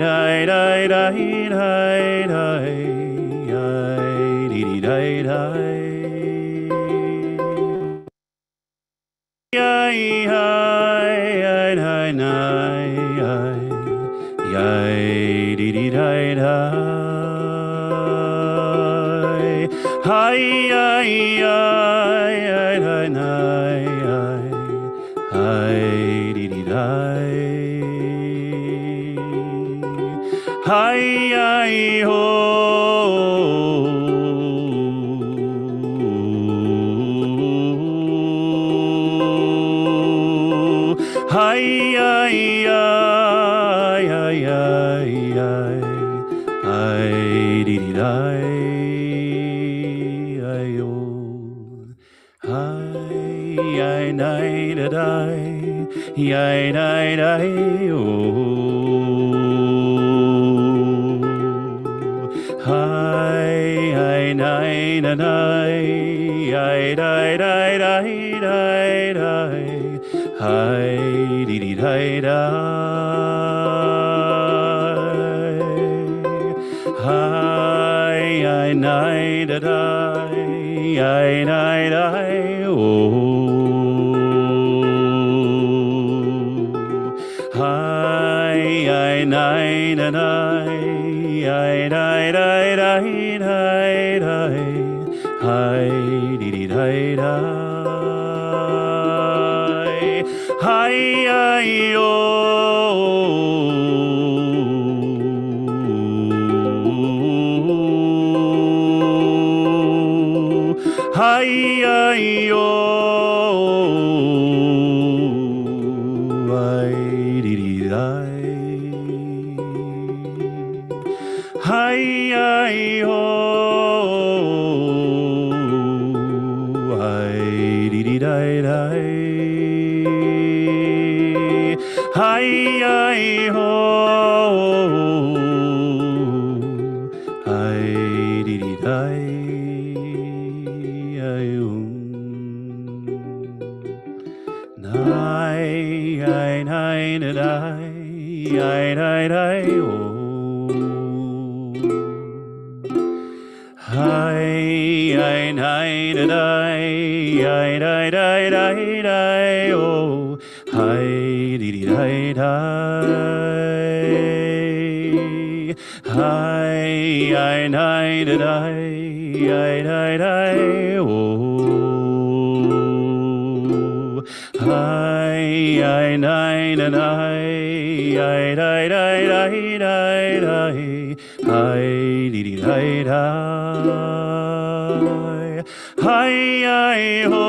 Hi, hi, hi, hi, hi, hi, hi, hi. Yay, hi, hi, hi, hi, yay, dee dee di di. Hi, hi, hi, hi, hi, hi, dee dee di. Hi, hi, ho. Hi, hi, hi, hi, hi, hi, hi, dee dee di, hi, oh. Hi, hi, nai, da, di, hi, nai, di, oh. Hi, hi, nai, da, di, hi, di, di, di, di, di. Hi, dee dee di di. Hi, hi, nai da di, hi, nai di, oh. Hi, hi, nai da di, hi, di, di, di, di, di. Hi, dee dee di di. Hi, hi, oh. Hi, hi, oh. Hi, dee dee di. Hi, hi, oh. Hi, dee dee di di. Hi, hi, ho. Hi, dee dee di. Nai, hi, nai, da, di, hi, di, di, oh. Hi, hi, nai, da, di, hi, di, di, di, di, oh. Hi, dee dee di di. Hi, hi, nai, da, di, hi, di, di, oh. Hi, hi, nai, da, di, hi, di, di, di, di, hi, dee dee di di. Hi, hi, ho.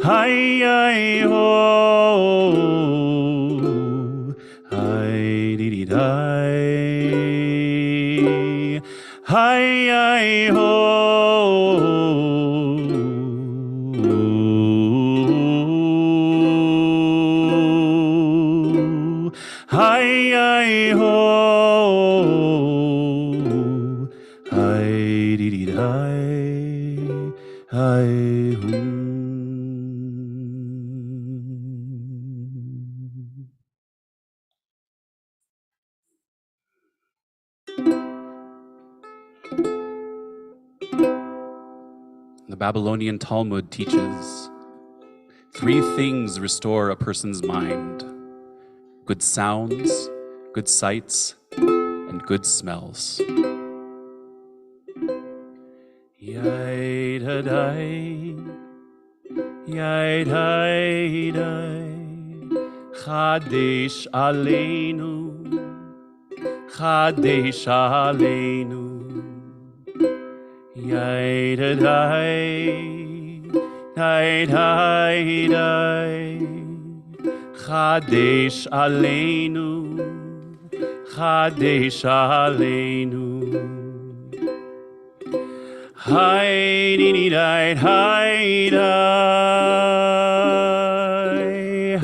Hi, hi, ho. Hi, dee dee di. Hi, hi, ho. Hi, hi, ho. Hi, dee dee di. Hi, hum. The Babylonian Talmud teaches 3 things restore a person's mind: good sounds, good sights, and good smells. Yai da dai, yai dai dai, Chadesh aleinu, Chadesh aleinu. Yai da dai, dai dai dai, Chadesh aleinu, Chadesh aleinu. Hi dee dee di, hi di,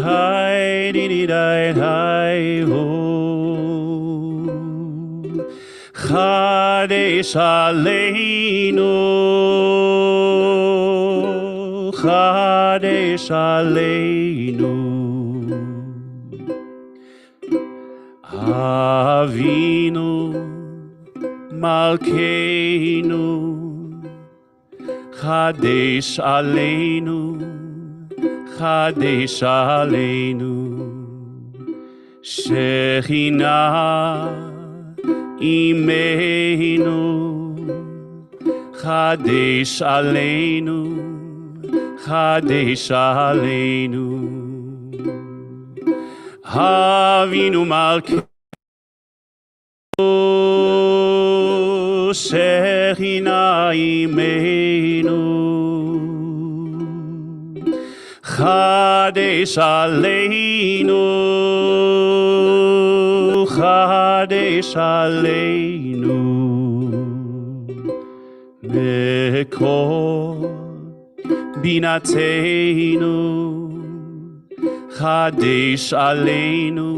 hi dee dee di, hi ho. Chadesh aleinu, Chadesh Aleinu Avinu Malkeinu Chadesh Aleinu Chadesh Aleinu Shekhinah Imeinu Chadesh Aleinu Chadesh Aleinu Avinu Malkeinu Shekhinah Imeinu Chadesh Aleinu Chadesh Aleinu Mekor Binateinu Chadesh Aleinu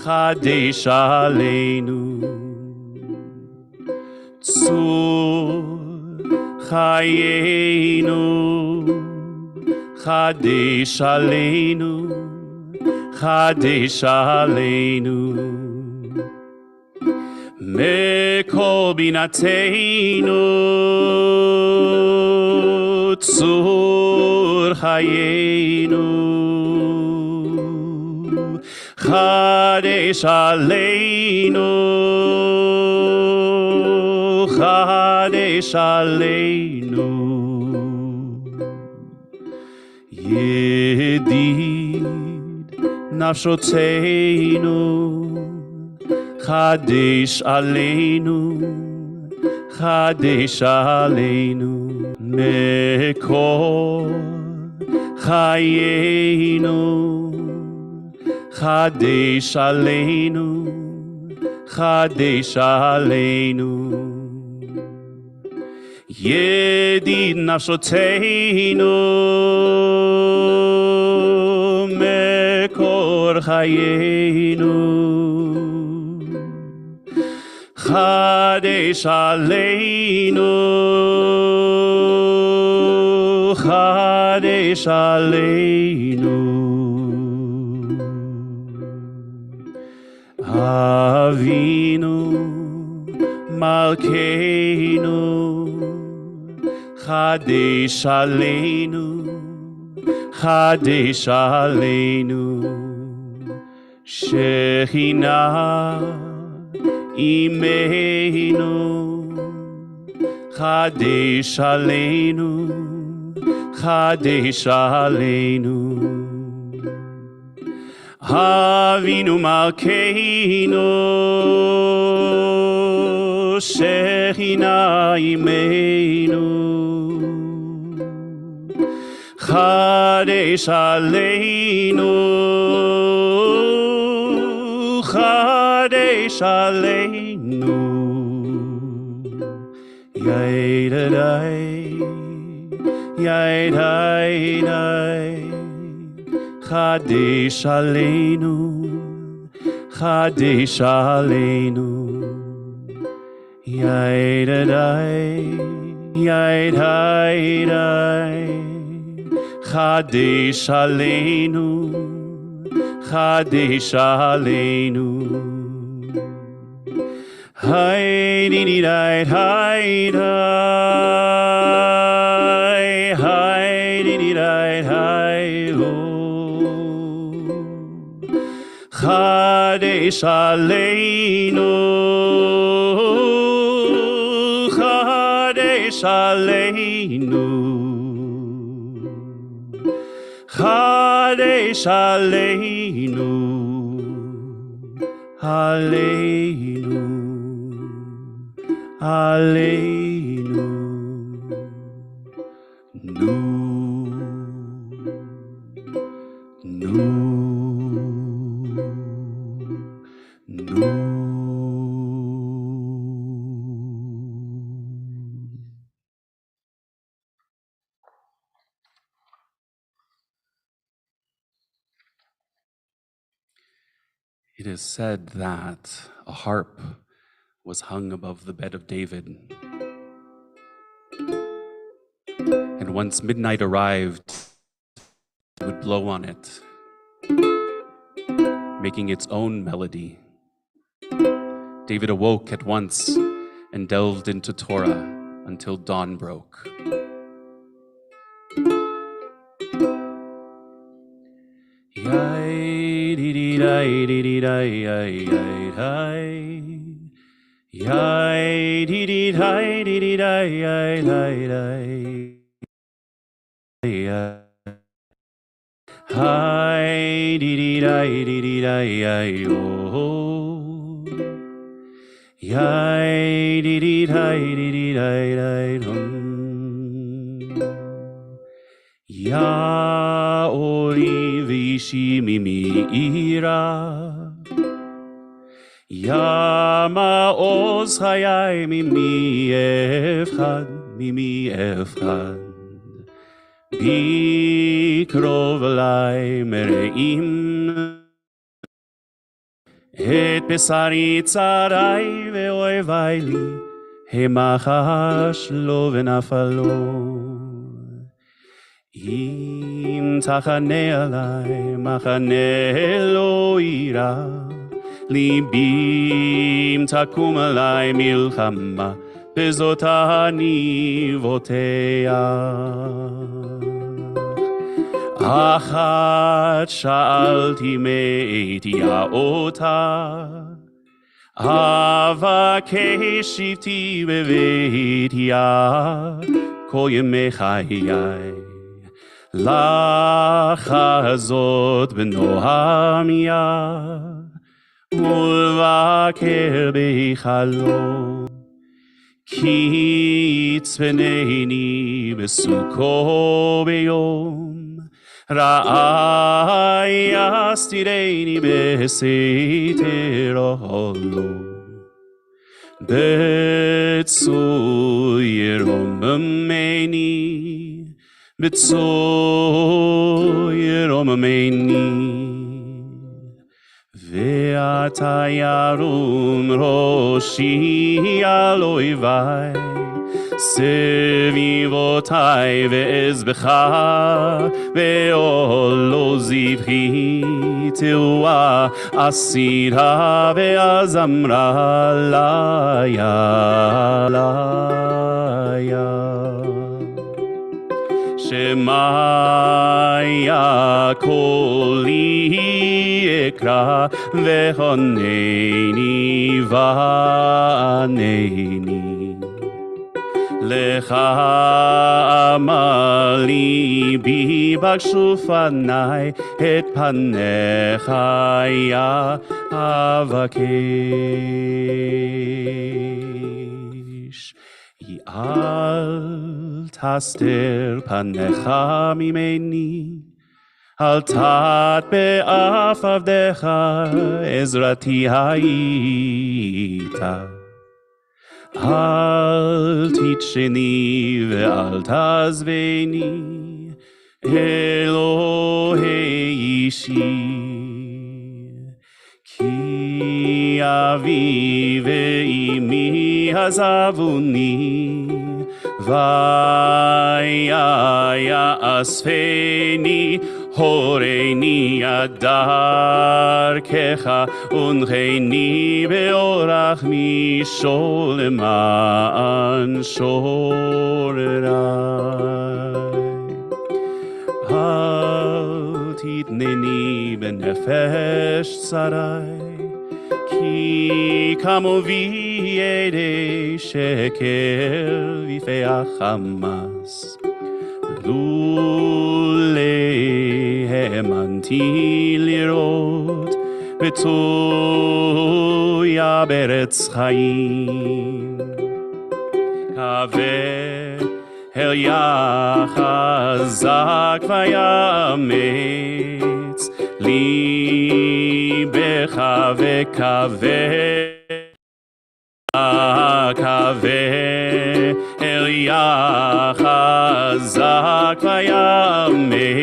Chadesh Aleinu Tzur Chayenu Chadesh Aleinu Chadesh Aleinu Mekor Binateinu Tzur Chayenu Chadesh Aleinu Chadesh Aleinu Yedid Nafshoteinu Chadesh Aleinu Chadesh Aleinu Mekor Chayenu Chadesh Aleinu Chadesh Aleinu Yedid Nafshoteinu Mekor Chayenu Chadesh Aleinu Chadesh Aleinu Avinu Malkeinu Chadesh Aleinu Chadesh Aleinu Shekhinah Imeinu Chadesh Aleinu Chadesh Aleinu Avinu Malkeinu Shekhinah Imeinu Chadesh Aleinu Chadesh Aleinu Yaidai Yaidai Chadesh Aleinu Chadesh Aleinu Yaidai Yaidai Chadesh Aleinu Chadesh Aleinu Hi-di-di-di-di, hi-di, hi-di-di-di-di, hi-ho. Chadesh Aleinu, Chadesh Aleinu, Chadesh Aleinu, Aleinu, Aleinu, Nu, Nu, Nu. It is said that a harp was hung above the bed of David. And once midnight arrived, would blow on it, making its own melody. David awoke at once and delved into Torah until dawn broke. Ya ori vishi mimi ira, ya ma'oz hayai mimi efchad, bikrov alai mereim, et besari tzarai ve'oevai li, hemachash lo v'nafalo. Im tachane alai machane lo ira, libim takum alai milchama, bezot ani voteach. Achat sha'alti me'eti ha'ota, avakesh shivti beveitya, kol yemei chayai. לחזות בנועמיה ולבקר בהיכלו כי יצפנני בסוכו ביום רעי יסתירני בסתרו בצוי ירוממני בצוי רוממני ואתה ירום ראשי על אויבי סביבותי ואזבחה ועולו זבחי תרועה אסירה ואזמרה ליה שמיה קולי אקרא והונני וענני לך אמר ליבי בקשו פני את פניך יה אבקש אל תסתר פניך ממני אל תט באף עבדך עזרתי היית אל תתשני ואל תעזבני אלוהי אישי כי אבי ואמי עזבוני ויאספני הורני עד דרכך ונחני באורח משול למען שוררי אל תתנני בנפש צרי כי כמובי ידי שקר ויפי החמאס לולא האמנתי לראות בטויה בארץ חיים קווה היה חזק ויאמץ ליבך וקווה היה חזק ויאמץ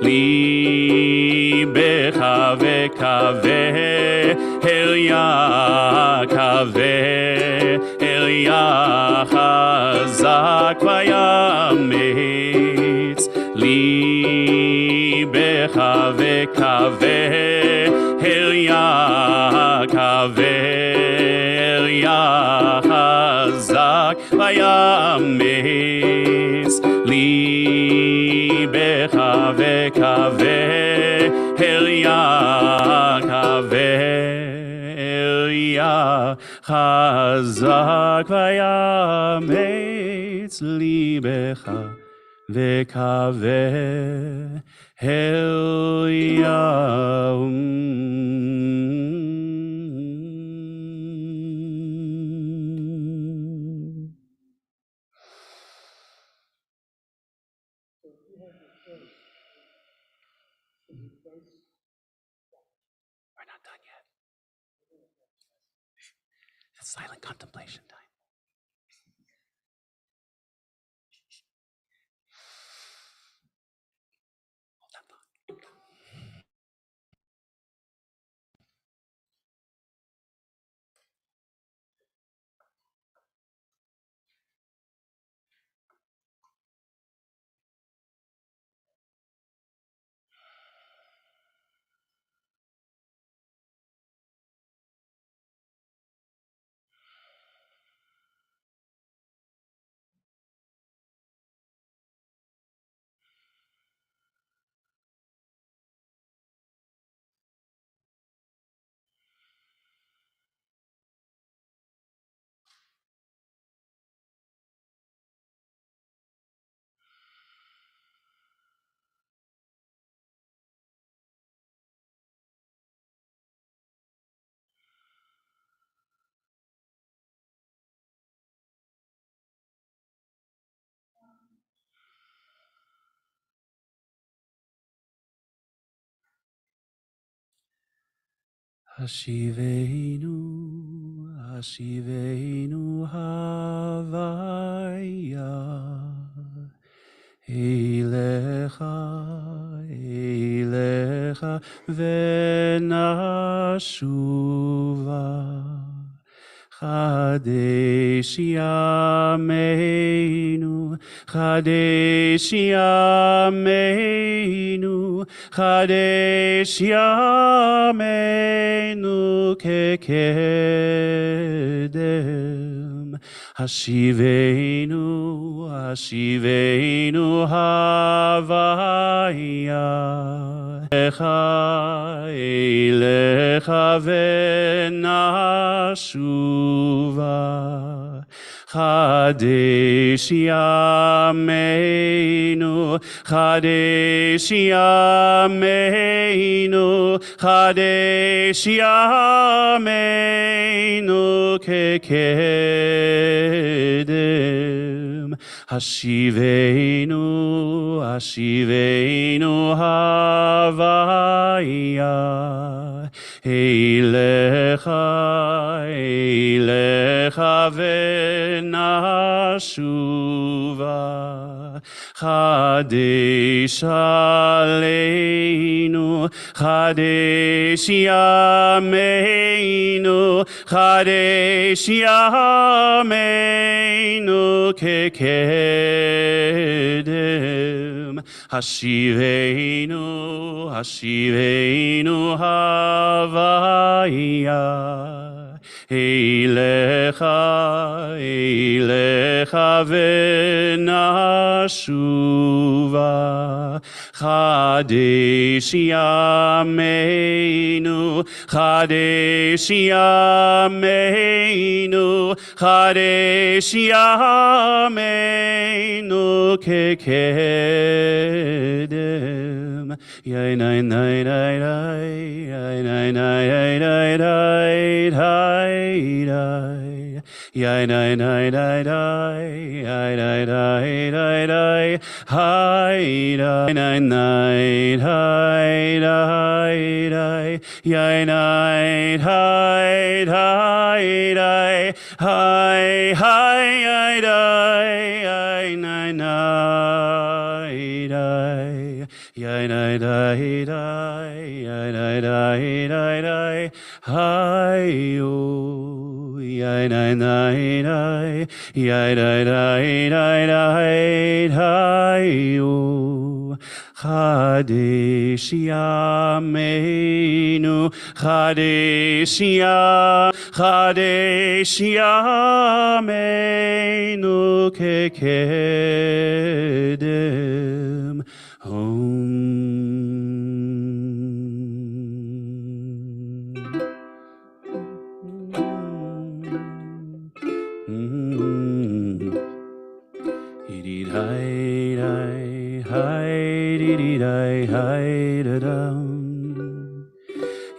ליבך וקווה היה חזק ויאמץ ליבך kave kave Elia kave Elia chazak vayametz libecha vekave Elia kave Elia chazak vayametz libecha vekave Elia. We're not done yet. It's silent contemplation time. Hold that thought. Hashivenu, Hashivenu Havaya, Eilecha, Eilecha Venashuva, Chadesh Yameinu, Chadesh Yameinu, Chadesh Yameinu kekedem. Hashivenu, Hashivenu Havaya, Eilecha Venashuva, Chadesh Yameinu, Chadesh Yameinu, Chadesh Yameinu kekedem. Hashivenu, Hashivenu Havaya, Eilecha, Eilecha Venashuva, Chadesh Aleinu, Chadesh Yameinu, Chadesh Yameinu kekedem. Hashivenu, Hashivenu Havaya, Eilecha, Eilecha Venashuva, Chadesh Yameinu, Chadesh Yameinu, Chadesh Yameinu kekedem. Yai nai nai nai nai, yai nai nai nai nai nai nai, yai nai nai nai nai, yai nai nai nai nai, hi nai nai nai nai nai nai, yai nai nai nai nai, hi hi yai nai nai nai nai. Yai nai nai nai, yai nai nai nai nai, hi oh. Yai nai nai nai, yai nai nai nai nai, hi oh. Chadesh Yameinu, Chadesh Yameinu Kekedem Om.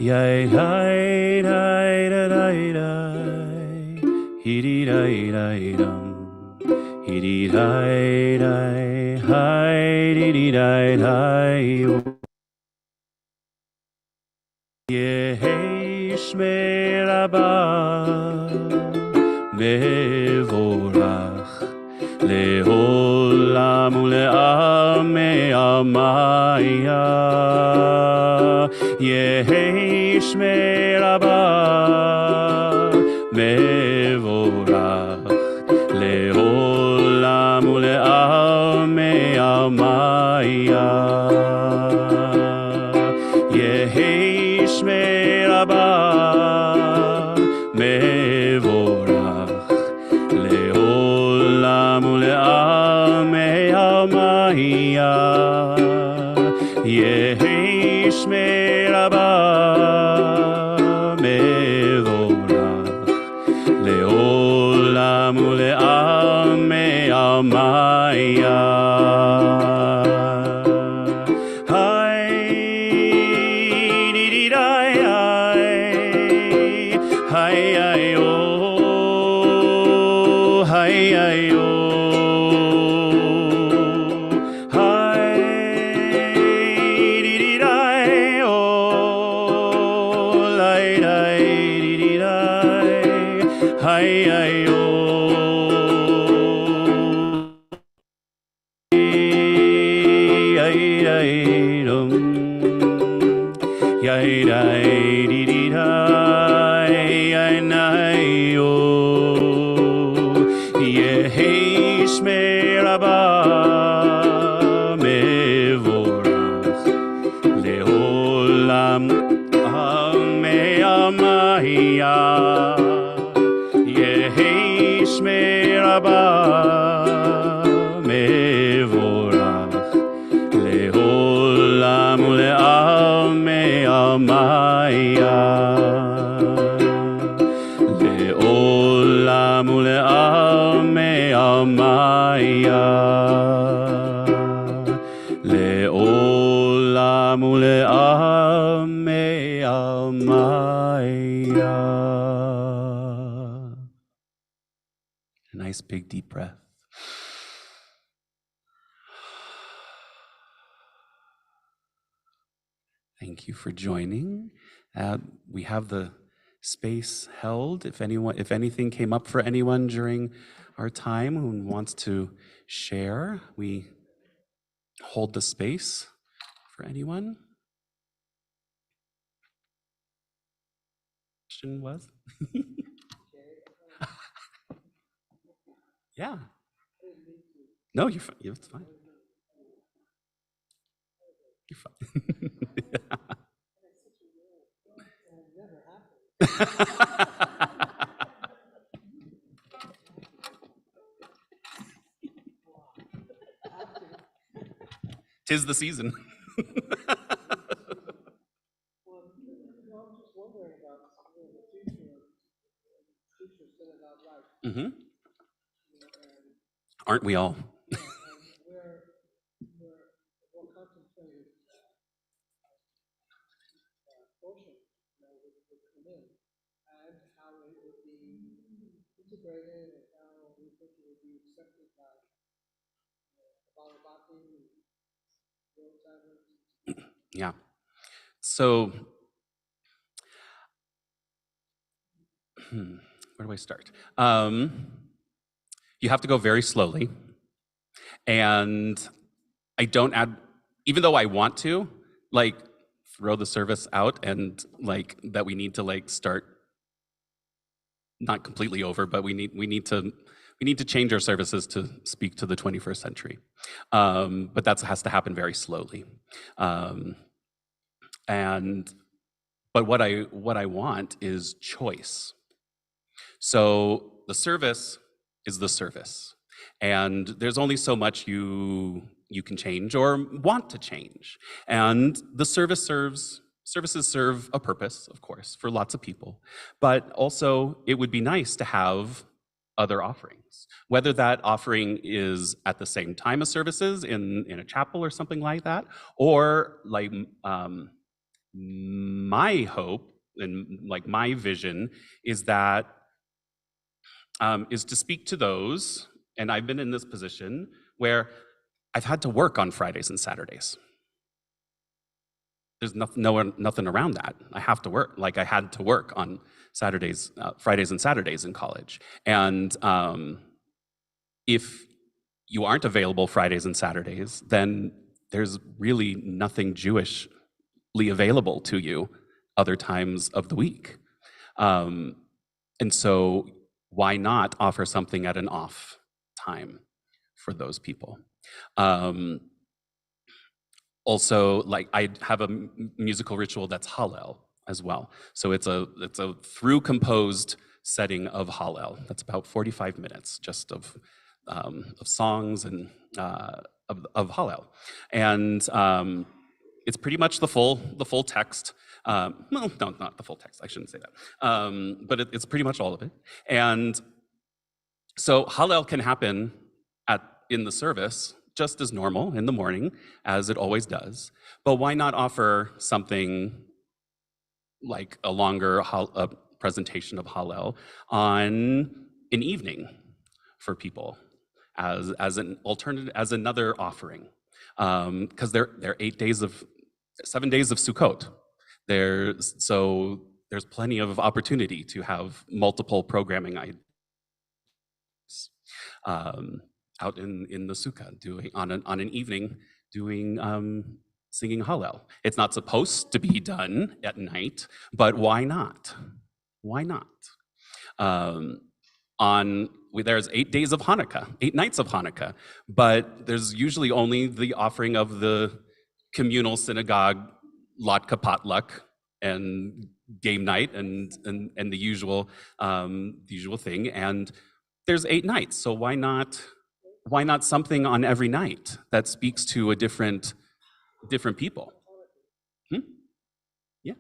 Yai dai dai dai dai dai, hee dai dai dum, hee dai dai, hi dee dai dai. Yehi shmei Rabba mevorach leolam ule'amei amaya. Yehi shmei Rabba mevorach leolam ule'amei amaya. Yehi shmei Rabba mevorach leolam ule'amei amaya. Yehi shmei Rabba mevorach leolam ule'amei amaya. Yehi shmei Rabba mevorach leolam amei amaya. Yehi shmei Rabba mevorach leolam ule'amei amaya. Leolam ule'amei amaya. Leolam ule'amei amaya. A nice big deep breath. Thank you for joining. We have the space held. If anything came up for anyone during our time who wants to share, we hold the space for anyone. Question was? Yeah. No, you're fine. It's fine. You're fine. 'Tis the season. Mm-hmm. Aren't we all? Yeah. So, where do I start? You have to go very slowly. And I don't add, even though I want to, like, throw the service out and, like, that we need to, like, start, not completely over, but we need we need to change our services to speak to the 21st century. But that has to happen very slowly. But what I want is choice. So the service is the service, and there's only so much you can change or want to change. And the services serve a purpose, of course, for lots of people. But also, it would be nice to have other offerings, whether that offering is at the same time as services in a chapel or something like that, or like my hope and like my vision is that is to speak to those, and I've been in this position where I've had to work on Fridays and Saturdays. There's nothing around that. I have to work. Like I had to work on Saturdays, Fridays and Saturdays in college. And if you aren't available Fridays and Saturdays, then there's really nothing Jewishly available to you other times of the week. And so why not offer something at an off time for those people? Also, like I have a musical ritual that's Hallel as well. So it's a through composed setting of Hallel. That's about 45 minutes just of songs and of Hallel, and it's pretty much the full text. Well, no, not the full text. I shouldn't say that. But it's pretty much all of it. And so Hallel can happen in the service just as normal in the morning, as it always does. But why not offer something like a longer presentation of Hallel on an evening for people as an alternative, as another offering? Because there are 7 days of Sukkot. So there's plenty of opportunity to have multiple programming ideas out in the sukkah, doing on an evening, doing singing Hallel. It's not supposed to be done at night, but why not? Why not? There's 8 days of Hanukkah, 8 nights of Hanukkah, but there's usually only the offering of the communal synagogue latke potluck and game night and the usual thing. And there's 8 nights, so why not something on every night that speaks to a different people? Yeah.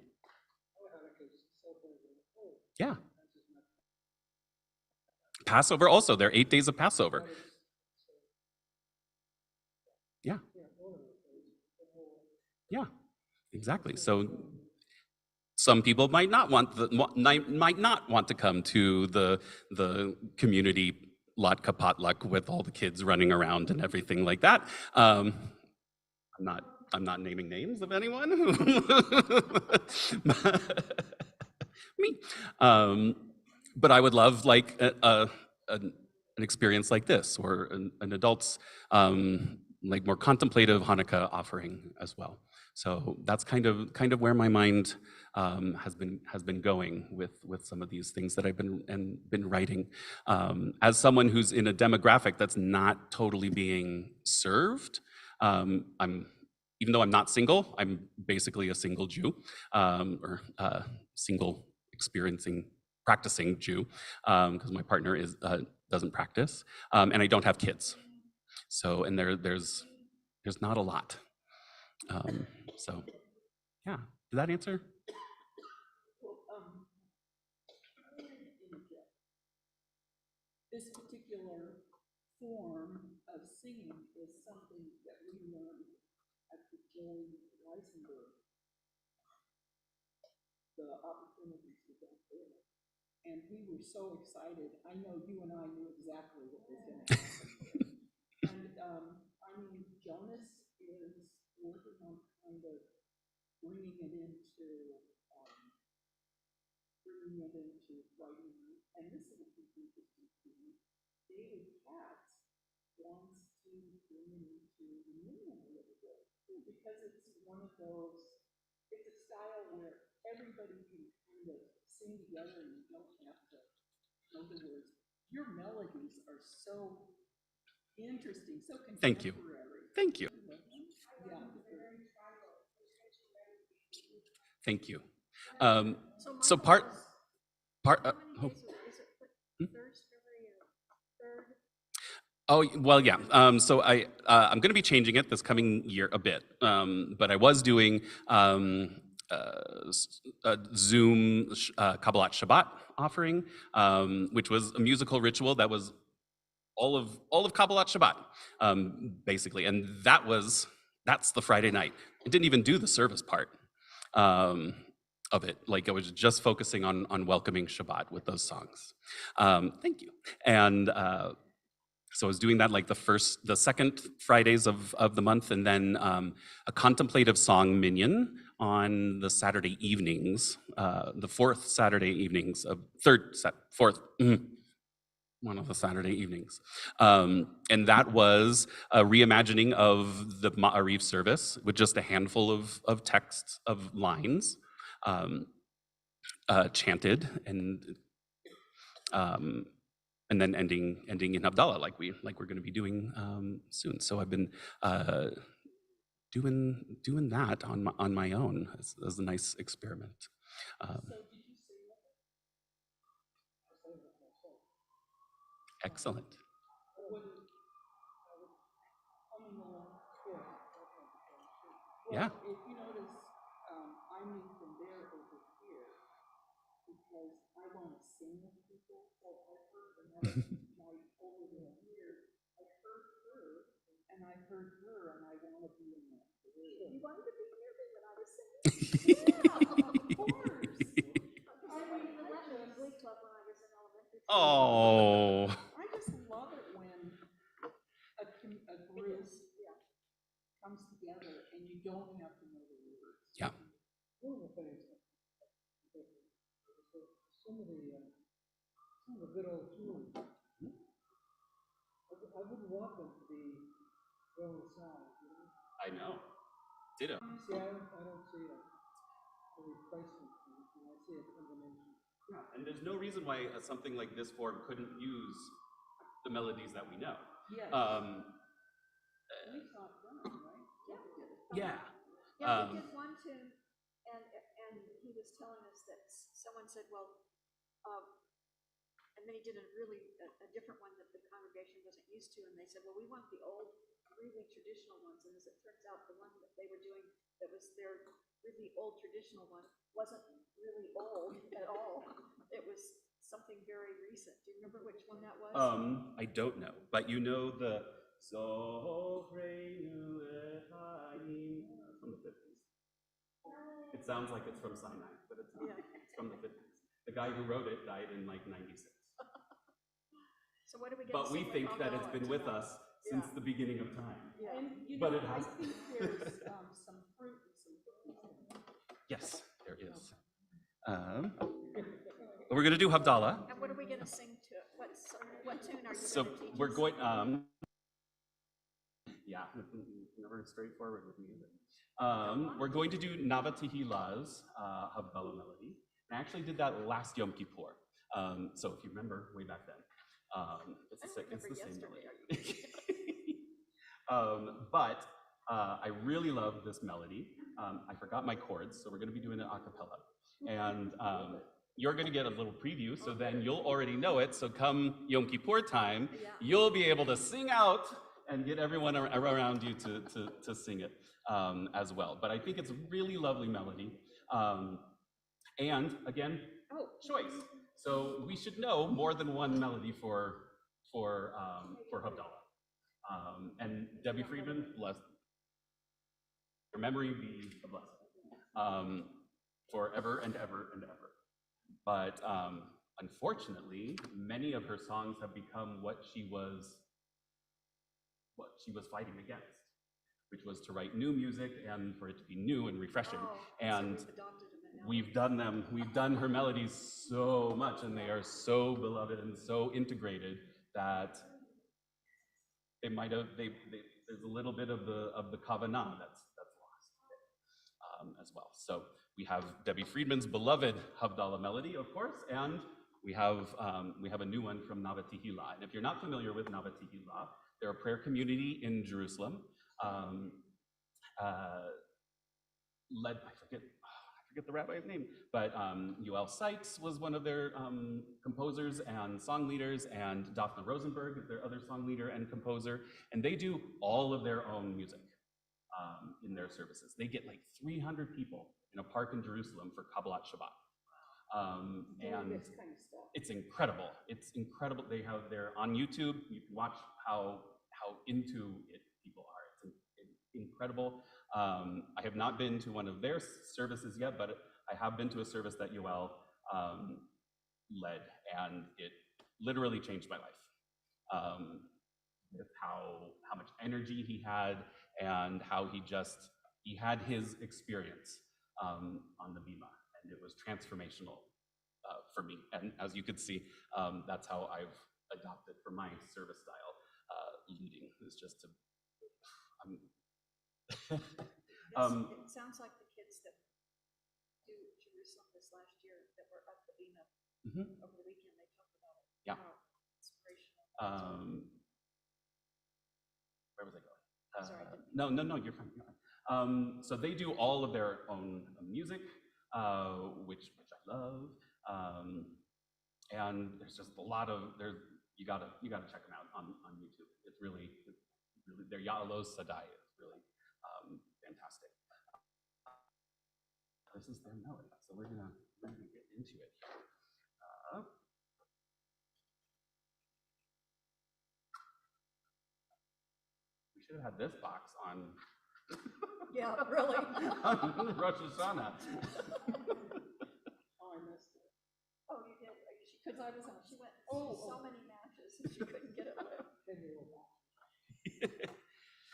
Yeah. Passover also, there are 8 days of Passover. Yeah. Yeah, exactly. So some people might not want to come to the community latke potluck with all the kids running around and everything like that. I'm not naming names of anyone. Me. But I would love like an experience like this, or an adult's like more contemplative Hanukkah offering as well. So that's kind of where my mind has been going with some of these things that I've been writing. As someone who's in a demographic that's not totally being served, even though I'm not single, I'm basically a single Jew, or single practicing Jew, because my partner doesn't practice, and I don't have kids. So, and there's not a lot. So, yeah, did that answer? This particular form of singing is something that we learned at the Joey Weisenberg, the opportunities we got there. And we were so excited. I know you and I knew exactly what was going to happen. And I mean, Jonas is working on kind of bringing it into writing. And this is a completely different. David Katz wants to bring it into the union a little bit, because it's one of those, it's a style where everybody can kind of sing together and you don't have to know the words. your melodies are so interesting, so Thank you. contemporary. Thank you. Yeah. Thank you. So part, how oh, many days is it first, February, 3rd? oh, well, yeah. So I'm going to be changing it this coming year a bit. But I was doing a Zoom Kabbalat Shabbat offering, which was a musical ritual that was all of Kabbalat Shabbat, basically. And that's the Friday night. I didn't even do the service part of it. Like I was just focusing on welcoming Shabbat with those songs. Thank you. And so I was doing that like the second Fridays of the month, and then a contemplative song minyan on the Saturday evenings, the fourth Saturday evenings of one of the Saturday evenings. And that was a reimagining of the Ma'ariv service with just a handful of texts, of lines, chanted, and then ending in Havdalah, like we're going to be doing soon. So I've been doing that on my own as a nice experiment. Excellent. Yeah. If you notice, I moved from there over here because I want to sing with people. So I heard another night over here. I heard her, and I heard her, and I want to be in that. You wanted to be near me when I was singing? Yeah, of course. I mean, I left the Glee Club when I was in elementary school. Oh. I just love it when a group comes together and you don't have to know the words. Yeah. One of the things, some of the good old tunes, I wouldn't want them to be thrown aside. You know? I know. Ditto. See, I don't see a replacement. I see a combination. Yeah, and there's no reason why something like this form couldn't use the melodies that we know. Yes. We taught them, right? Yeah. Yeah, we did one tune, and he was telling us that someone said, well, and then he did a different one that the congregation wasn't used to, and they said, well, we want the old, really traditional ones, and as it turns out, the one that they were doing that was their really old traditional one wasn't really old at all. It was something very recent. Do you remember which one that was? I don't know, but you know the Zohrenu Echaim from the 50s. It sounds like it's from Sinai, but it's not. Yeah. It's from the 50s. The guy who wrote it died in like 96. So what are we going But we think that it's been with us since the beginning of time. Yeah. And but it has. I think there's some fruit and some cookies. Yes, there is. We're going to do Havdalah. And what are we going to sing to? What tune are you So going to teach we're us? going. Yeah, never straightforward with music. We're going to do Navatihila's Havdalah melody. I actually did that last Yom Kippur. So if you remember way back then, it's the same melody. But I really love this melody. I forgot my chords, so we're going to be doing it a cappella. And you're going to get a little preview, so then you'll already know it. So come Yom Kippur time, you'll be able to sing out and get everyone around you to sing it as well. But I think it's a really lovely melody. And again, choice. So we should know more than one melody for Havdalah. And Debbie Friedman, bless her memory be a blessing forever and ever and ever. But unfortunately, many of her songs have become what she was fighting against, which was to write new music and for it to be new and refreshing. And we've done her melodies so much, and they are so beloved and so integrated that there's a little bit of the kavanah that's lost as well. So we have Debbie Friedman's beloved Havdalah melody, of course, and we have a new one from Navatihila. And if you're not familiar with Navatihila, they're a prayer community in Jerusalem, led, I forget the rabbi's name, but Yoel Sykes was one of their composers and song leaders, and Daphne Rosenberg is their other song leader and composer, and they do all of their own music in their services. They get like 300 people in a park in Jerusalem for Kabbalat Shabbat. And This kind of stuff. it's incredible. It's incredible. They're on YouTube. You can watch how into it people are. It's incredible. I have not been to one of their services yet, but I have been to a service that Yoel led, and it literally changed my life. With how much energy he had, and how he had his experience on the Bima, and it was transformational for me. And as you could see, that's how I've adopted for my service style leading. Is just to It sounds like the kids that do Jerusalem this last year that were at the Bina over the weekend, they talked about it. Yeah. How inspirational. Where was I going? Sorry, I didn't- No, you're fine. You're fine. So they do all of their own music, which I love. And there's just a lot of you gotta check them out on YouTube. It's really their Ya'alos Sadai is really fantastic. This is their melody, so we're gonna get into it here. We should have had this box on Yeah, really. on Rosh Hashanah. Oh, I missed it. Oh, you did, because I was on, she went Oh, so many matches and she couldn't get it away.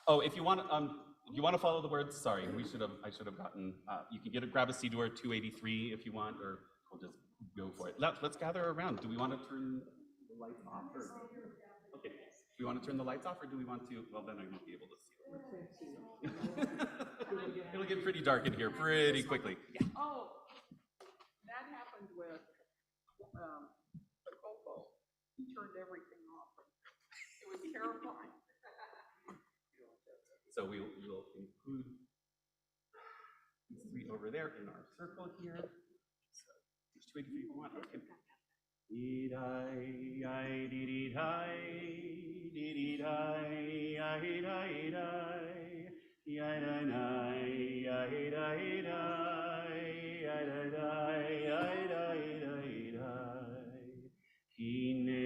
Oh, if you want to follow the words, sorry, I should have gotten, you can grab a Siddur 283 if you want, or we'll just go for it. Let's gather around. Do we want to turn the lights off? Okay, do we want to turn the lights off, or do we want to, well, then I won't be able to see it. It'll get pretty dark in here pretty quickly. Yeah. Oh, that happened with the Coco. He turned everything off. It was terrifying. So we'll include these three over there in our circle here. So just wait if you want. Okay. Hine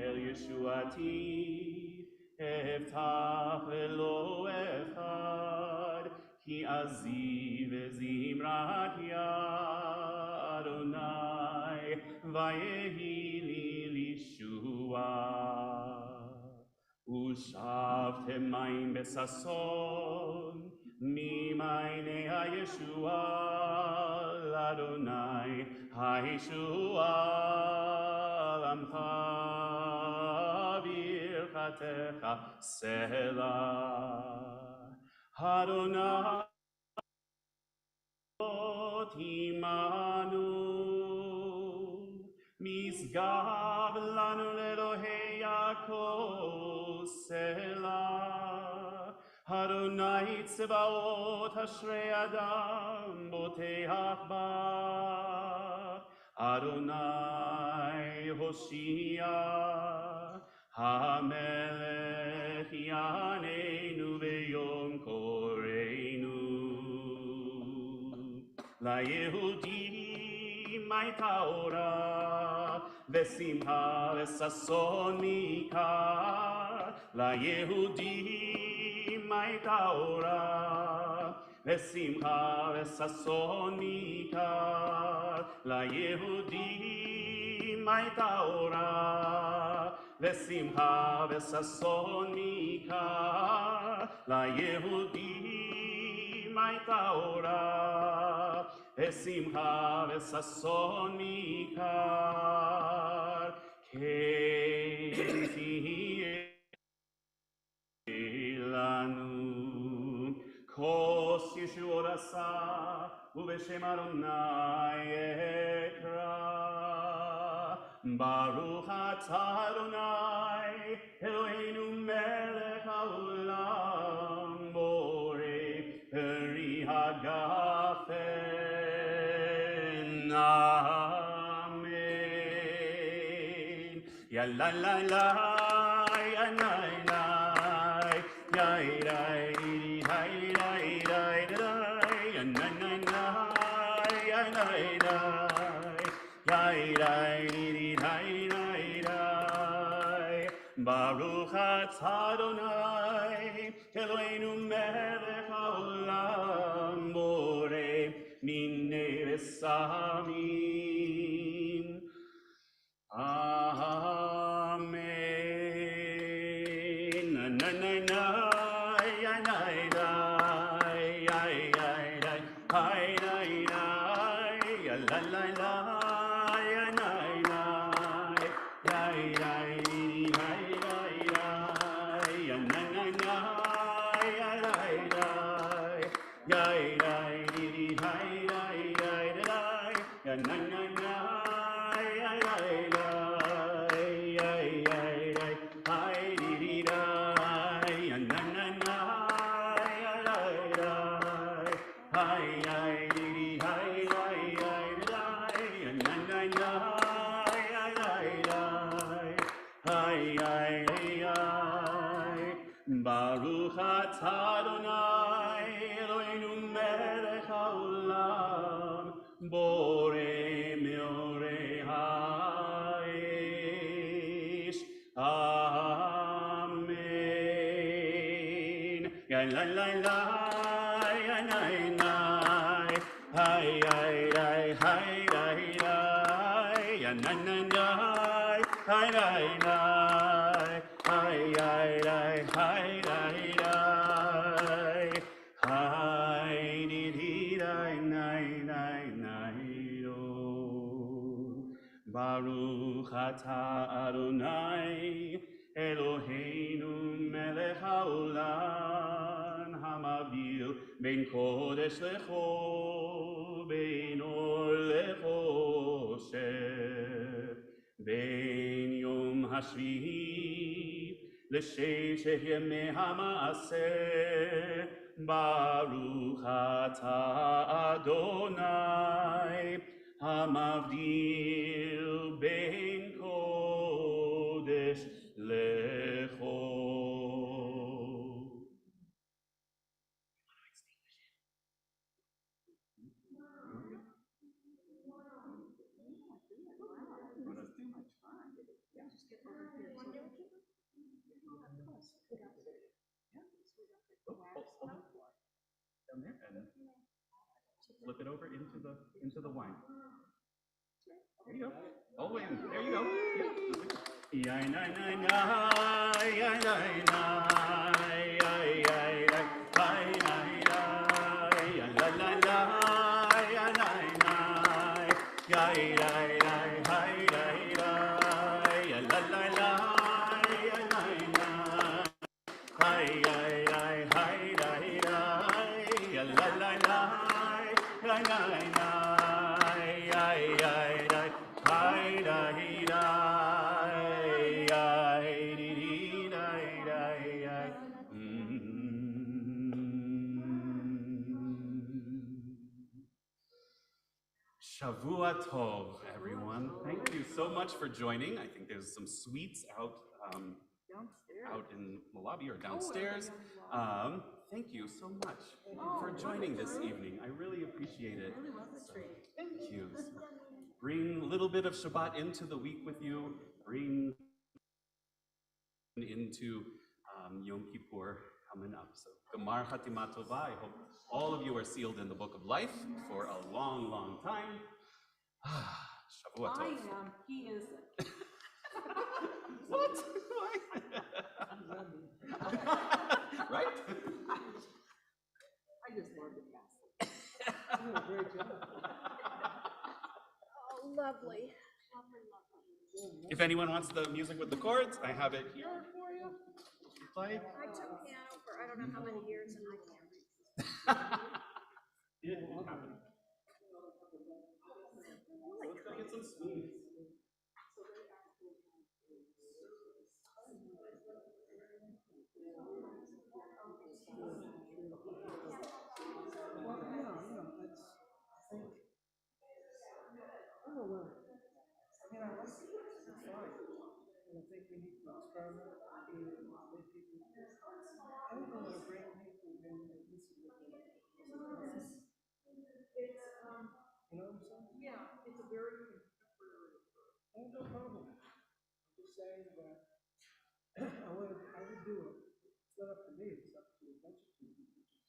el Yeshuati eftach velo echad ki aziv zimrat ya Adonai vayehi li lishua ushavtem mayim besason mimayne ha-Yeshua Adonai ha-Yeshua lamcha birchatecha selah Adonai imanu misgav lanu lelohei Yaakov selah Adonai tzebaot ashrei adam boteach ba Adonai Hoshia HaMelech Yaneinu V'yom Koreinu LaYehudim הייתה אורה ושמחה וששון ניכר ליהודים הייתה אורה ושמחה וששון ניכר ליהודים הייתה אורה ושמחה וששון ניכר ליהודים הייתה אורה ושמחה וששון ניכר כן תהיה לנו כוס ישועות עשה ובשם אדוני אקרא Baruch atah Adonai, Eloheinu melech haolam, borei peri hagafen. Amen. Ya la la la, ya la la, ya la la, ya na na na, ya la la. Baruch atah Adonai, Eloheinu melech haolam, borei minei v'samim. Amen. Na na na na, ya na na, ya ya ya, hi na na, ya la la la, ya na na, ya ya ya, na na na, ya la la, ya ya ya na na na. Baruch atah Adonai, Eloheinu melech haolam, borei meorei ha'esh. Amen. Ya la la la, ya na na, hi hi hi hi hi, ya na na na, hi hi hi. Hi, hi, hi, hi, hi, hi. Hi, di, di, di, nai, nai, nai, do. Baruch atah Adonai, Eloheinu melech haolam, hamavdil ben kodesh lechol, ben or lechoshev, ben yom hashvihi לששת ימי המעשה. ברוך אתה אדוני המבדיל בין קודש לחול. Down there and flip it over into the wine. There you go. All the way in. There you go. Yeah. Shavua Tov, everyone. Thank you so much for joining. I think there's some sweets out in the lobby or downstairs. Thank you so much for joining this evening. I really appreciate it. Thank you. Bring a little bit of Shabbat into the week with you. Bring into Yom Kippur coming up. So, Gemar Chatima Tova. I hope all of you are sealed in the book of life for a long, long time. Shavua Tov. I am, he isn't. What? Why? Right? I just love the castle. You did a great job. Oh, lovely. Lovely, lovely. If anyone wants the music with the chords, I have it here for you. Play. I took piano for I don't know how many years and I can't. It will happen. Let's go get some sweets. And I think we need to experiment and let people, I don't know how to bring people in and listen to them. You know what I'm saying? Yeah, it's a very contemporary. I have no problem. I'm just saying that I would do it. It's not up to me, it's up